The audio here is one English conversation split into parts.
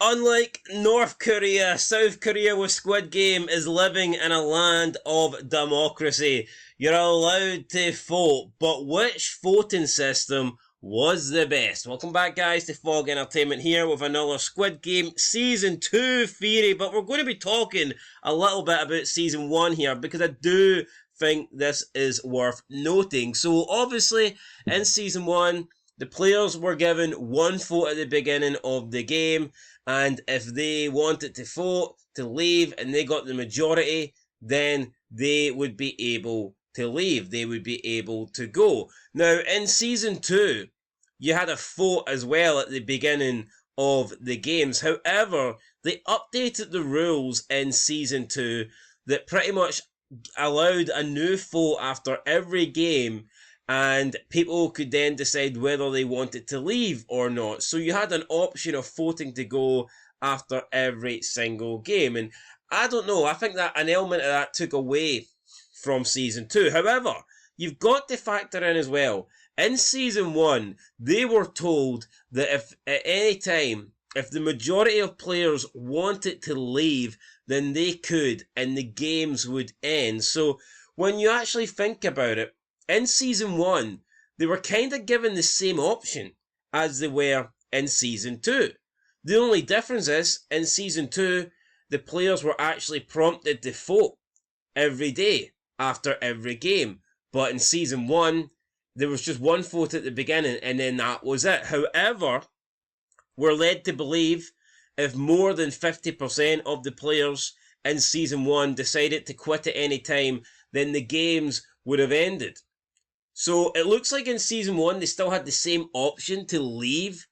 Unlike North Korea, South Korea with Squid Game is living in a land of democracy. You're allowed to vote, but which voting system was the best? Welcome back, guys, to Fog Entertainment here with another Squid Game Season 2 theory, but we're going to be talking a little bit about Season 1 here because I do think this is worth noting. So, obviously, in Season 1, the players were given one vote at the beginning of the game, and if they wanted to vote to leave and they got the majority, then they would be able to leave. They would be able to go. Now, in Season 2, you had a vote as well at the beginning of the games. However, they updated the rules in Season 2 that pretty much allowed a new vote after every game, and people could then decide whether they wanted to leave or not. So you had an option of voting to go after every single game. And I don't know, I think that an element of that took away from Season 2. However, you've got to factor in as well, in Season 1, they were told that if at any time, if the majority of players wanted to leave, then they could and the games would end. So when you actually think about it, in Season 1, they were kind of given the same option as they were in Season 2. The only difference is, in Season 2, the players were actually prompted to vote every day after every game. But in Season 1, there was just one vote at the beginning and then that was it. However, we're led to believe if more than 50% of the players in Season 1 decided to quit at any time, then the games would have ended. So it looks like in Season 1 they still had the same option to leave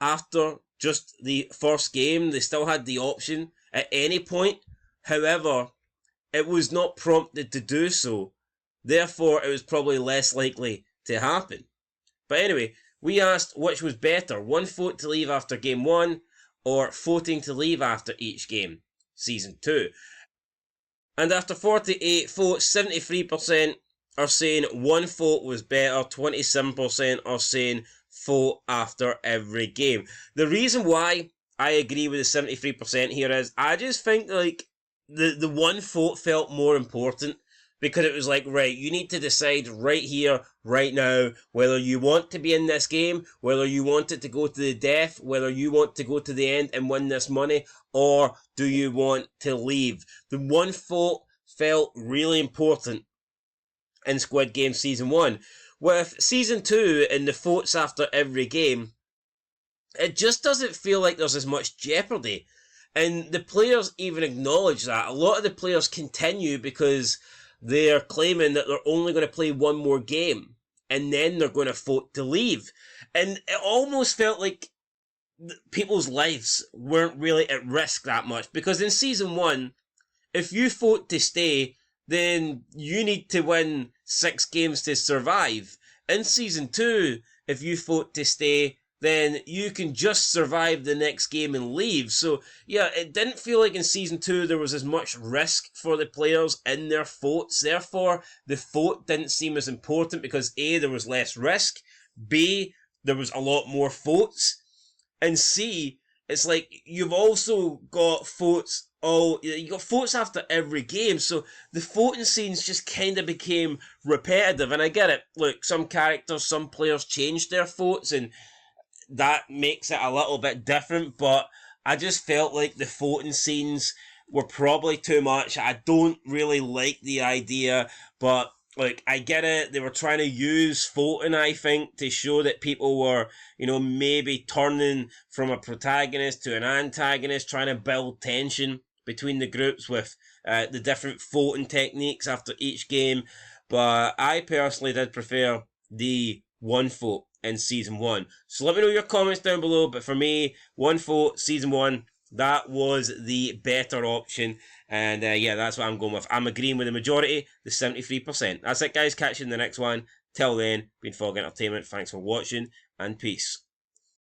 after just the first game. They still had the option at any point. However, it was not prompted to do so. Therefore, it was probably less likely to happen. But anyway, we asked which was better, one vote to leave after Game 1 or voting to leave after each game, Season 2. And after 48 votes, 73% are saying one vote was better, 27% are saying vote after every game. The reason why I agree with the 73% here is I just think like the one vote felt more important, because it was like, right, you need to decide right here, right now, whether you want to be in this game, whether you want it to go to the death, whether you want to go to the end and win this money, or do you want to leave? The one vote felt really important in Squid Game Season 1. With Season 2 and the votes after every game, it just doesn't feel like there's as much jeopardy. And the players even acknowledge that. A lot of the players continue because they're claiming that they're only going to play one more game and then they're going to vote to leave. And it almost felt like people's lives weren't really at risk that much, because in Season 1, if you vote to stay, then you need to win 6 games to survive. In Season 2, if you vote to stay, then you can just survive the next game and leave. So, yeah, it didn't feel like in Season 2 there was as much risk for the players in their votes. Therefore, the vote didn't seem as important because A, there was less risk, B, there was a lot more votes, and C, it's like you've also got votes you got votes after every game, so the voting scenes just kind of became repetitive. And I get it, look, some characters, some players changed their votes, and that makes it a little bit different, but I just felt like the voting scenes were probably too much. I don't really like the idea, but like, I get it, they were trying to use voting, I think, to show that people were, maybe turning from a protagonist to an antagonist, trying to build tension between the groups with the different voting techniques after each game. But I personally did prefer the one vote in Season 1. So let me know your comments down below, but for me, one vote, Season 1, that was the better option. And yeah, that's what I'm going with. I'm agreeing with the majority, the 73%. That's it, guys. Catch you in the next one. Till then, been Fog Entertainment. Thanks for watching, and peace.